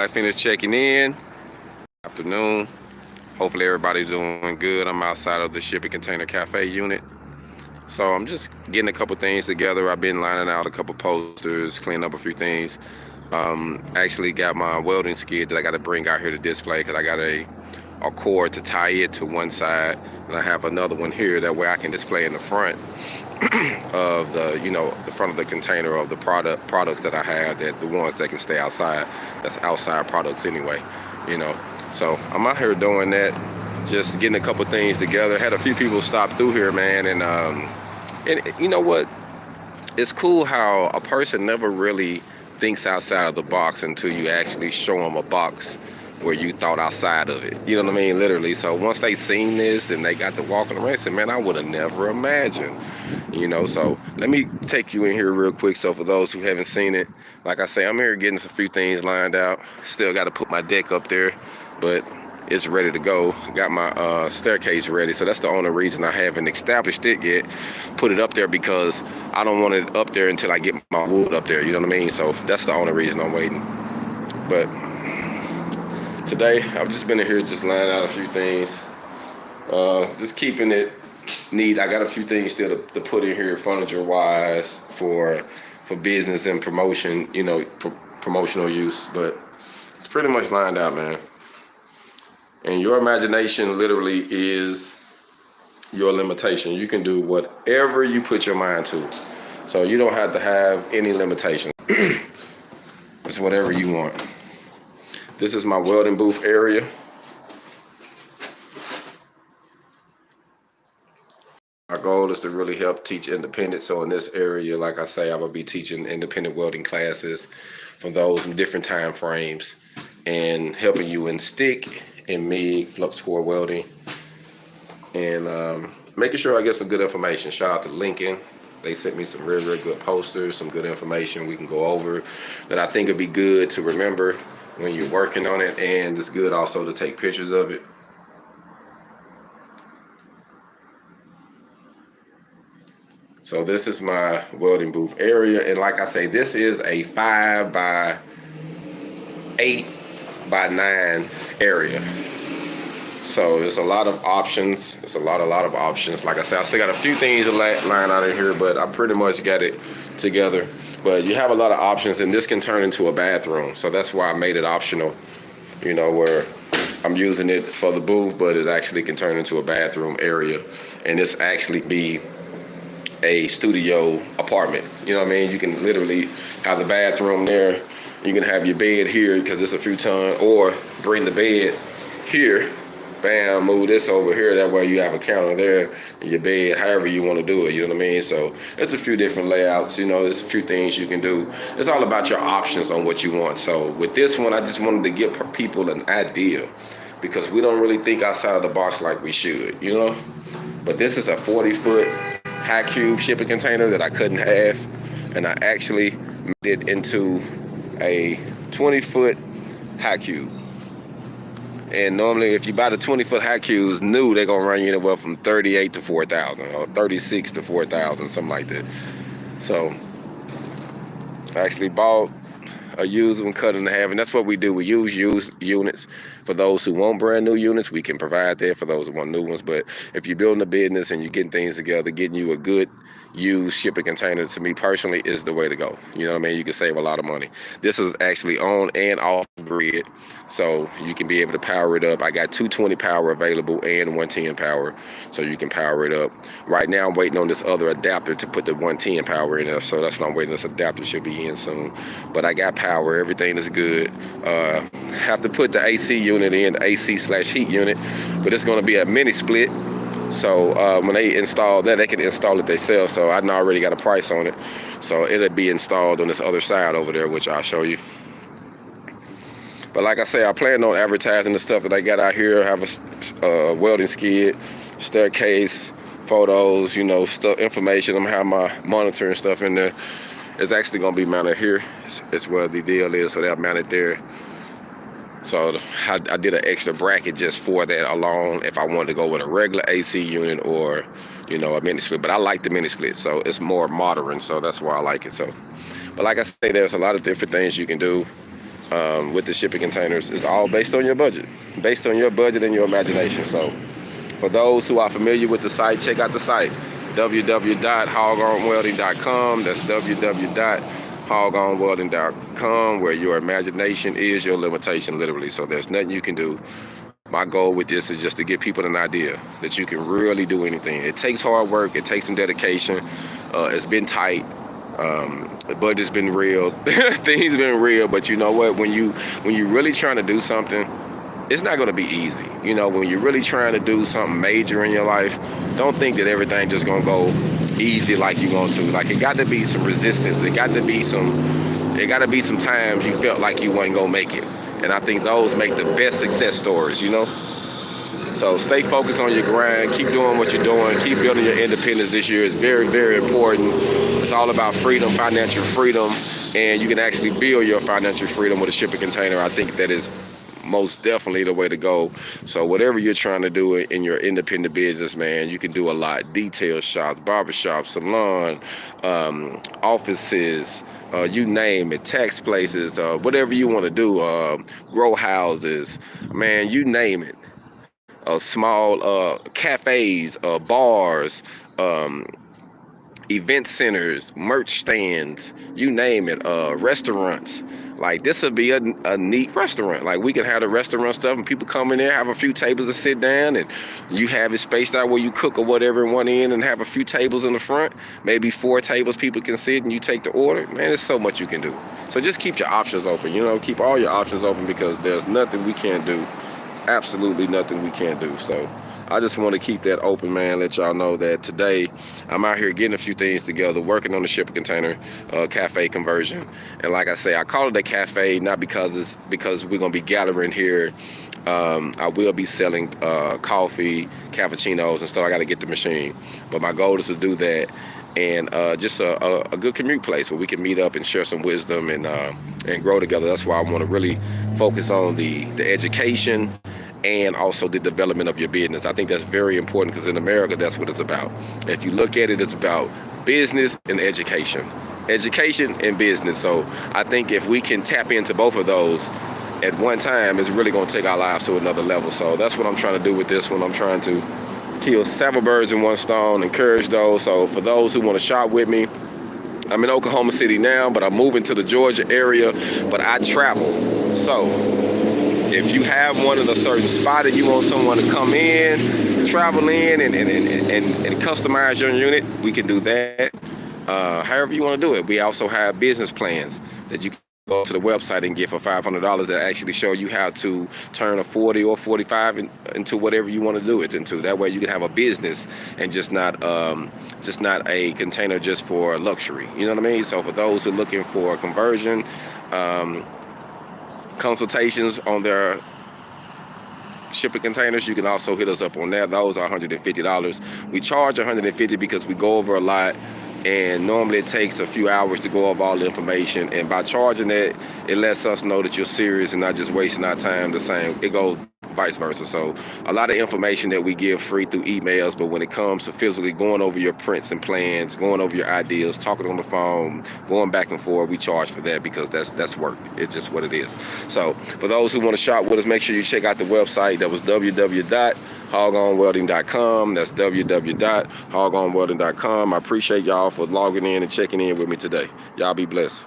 I finished checking in. Afternoon. Hopefully everybody's doing good. I'm outside of the shipping container cafe unit. So I'm just getting a couple things together. I've been lining out a couple posters, cleaning up a few things. Actually got my welding skid that I got to bring out here to display because I got a cord to tie it to one side, and I have another one here that way I can display in the front of the front of the container of the products that I have, that the ones that can stay outside, that's outside products anyway, so I'm out here doing that, just getting a couple things together. Had a few people stop through here, man, and you know what, it's cool how a person never really thinks outside of the box until you actually show them a box where you thought outside of it, you know what I mean, literally. So once they seen this and they got to walking around, said, man, I would have never imagined, so let me take you in here real quick. So for those who haven't seen it, like I say, I'm here getting a few things lined out. Still got to put my deck up there, but it's ready to go. Got my staircase ready, so that's the only reason I haven't established it yet, put it up there, because I don't want it up there until I get my wood up there, you know what I mean. So that's the only reason I'm waiting. But today I've just been in here just lining out a few things, just keeping it neat. I got a few things still to put in here furniture wise for business and promotion, promotional use, but it's pretty much lined out, man. And your imagination literally is your limitation. You can do whatever you put your mind to, so you don't have to have any limitation. It's whatever you want. This is my welding booth area. Our goal is to really help teach independent. So in this area, like I say, I will be teaching independent welding classes for those in different time frames, and helping you in stick and MIG, flux core welding, and making sure I get some good information. Shout out to Lincoln. They sent me some really, really good posters, some good information we can go over that I think would be good to remember when you're working on it, and it's good also to take pictures of it. So this is my welding booth area, and like I say, this is a 5 by 8 by 9 area. So there's a lot of options. It's a lot of options. Like I said, I still got a few things to line out of here, but I pretty much got it together. But you have a lot of options, and this can turn into a bathroom. So that's why I made it optional, where I'm using it for the booth, but it actually can turn into a bathroom area. And this actually be a studio apartment. You know what I mean? You can literally have the bathroom there. You can have your bed here because it's a futon, or bring the bed here. Bam, move this over here. That way you have a counter there and your bed, however you want to do it. You know what I mean? So it's a few different layouts. There's a few things you can do. It's all about your options on what you want. So with this one, I just wanted to give people an idea, because we don't really think outside of the box like we should, But this is a 40-foot high cube shipping container that I couldn't have, and I actually made it into a 20-foot high cube. And normally, if you buy the 20-foot high cubes new, they're gonna run you anywhere from 38 to 4,000, or 36 to 4,000, something like that. So I actually bought a used one, cut in half, and that's what we do. We use used units. For those who want brand new units, we can provide that for those who want new ones. But if you're building a business and you're getting things together, getting you a good used shipping container, to me personally, is the way to go. You know what I mean? You can save a lot of money. This is actually on and off grid, so you can be able to power it up. I got 220 power available and 110 power, so you can power it up. Right now, I'm waiting on this other adapter to put the 110 power in there, so that's what I'm waiting. This adapter should be in soon. But I got power. Everything is good. Have to put the AC unit in, the AC/heat unit, but it's going to be a mini split. So when they install that, they can install it themselves. So I already got a price on it. So it'll be installed on this other side over there, which I'll show you. But like I say, I plan on advertising the stuff that I got out here. I have a welding skid, staircase, photos, stuff, information. I'm gonna have my monitor and stuff in there. It's actually gonna be mounted here. It's where the deal is, so they'll mount it there. So I did an extra bracket just for that alone, if I wanted to go with a regular AC unit or, a mini split. But I like the mini split, so it's more modern, so that's why I like it. So, but like I say, there's a lot of different things you can do. with the shipping containers. It's all based on your budget, and your imagination. So for those who are familiar with the site, check out the site, www.HogOnWelding.com. That's www.HogOnWelding.com, where your imagination is your limitation, literally. So there's nothing you can do. My goal with this is just to give people an idea that you can really do anything. It takes hard work. It takes some dedication. It's been tight. The budget's been real. Things been real. But you know what? When you're really trying to do something, it's not going to be easy. You know, when you're really trying to do something major in your life, don't think that everything just going to go easy like you're going to. Like, it got to be some resistance. It got to be some times you felt like you wasn't going to make it. And I think those make the best success stories, you know? So stay focused on your grind. Keep doing what you're doing. Keep building your independence this year. It's very, very important. It's all about freedom, financial freedom. And you can actually build your financial freedom with a shipping container. I think that is most definitely the way to go. So whatever you're trying to do in your independent business, man, you can do a lot. Detail shops, barbershop, salon, offices, you name it, tax places, whatever you want to do, grow houses, man, you name it. Small cafes, bars, event centers, merch stands, you name it, restaurants. Like, this would be a neat restaurant. Like, we can have the restaurant stuff and people come in there, have a few tables to sit down, and you have it spaced out where you cook or whatever in one end, and have a few tables in the front, maybe 4 tables people can sit, and you take the order. Man, there's so much you can do. So just keep your options open, you know, keep all your options open, because there's nothing we can't do. Absolutely nothing we can't do. So I just want to keep that open, man. Let y'all know that today I'm out here getting a few things together, working on the shipping container cafe conversion. And like I say, I call it a cafe not because we're gonna be gathering here. I will be selling coffee, cappuccinos, and stuff. I got to get the machine, but my goal is to do that. And just a good commute place where we can meet up and share some wisdom and grow together. That's why I want to really focus on the education and also the development of your business. I think that's very important, because in America, that's what it's about. If you look at it, it's about business and education and business. So I think if we can tap into both of those at one time, it's really going to take our lives to another level. So that's what I'm trying to do with this one. I'm trying to kill several birds in one stone, encourage those. So for those who want to shop with me, I'm in Oklahoma City now, but I'm moving to the Georgia area, but I travel. So if you have one in a certain spot and you want someone to come in, travel in, and customize your unit, we can do that. However you want to do it. We also have business plans that you can go to the website and get for $500 that actually show you how to turn a 40 or 45 into whatever you want to do it into. That way you can have a business and just not a container just for luxury. You know what I mean? So for those who are looking for a conversion, consultations on their shipping containers, you can also hit us up on that. Those are $150. We charge $150 because we go over a lot, and normally it takes a few hours to go over all the information. And by charging that, it lets us know that you're serious and not just wasting our time. The same, it goes vice versa. So a lot of information that we give free through emails, but when it comes to physically going over your prints and plans, going over your ideas, talking on the phone, going back and forth, we charge for that, because that's work. It's just what it is. So for those who want to shop with us, make sure you check out the website. That was www.HogOnWelding.com. That's www.HogOnWelding.com. I appreciate y'all for logging in and checking in with me today. Y'all be blessed.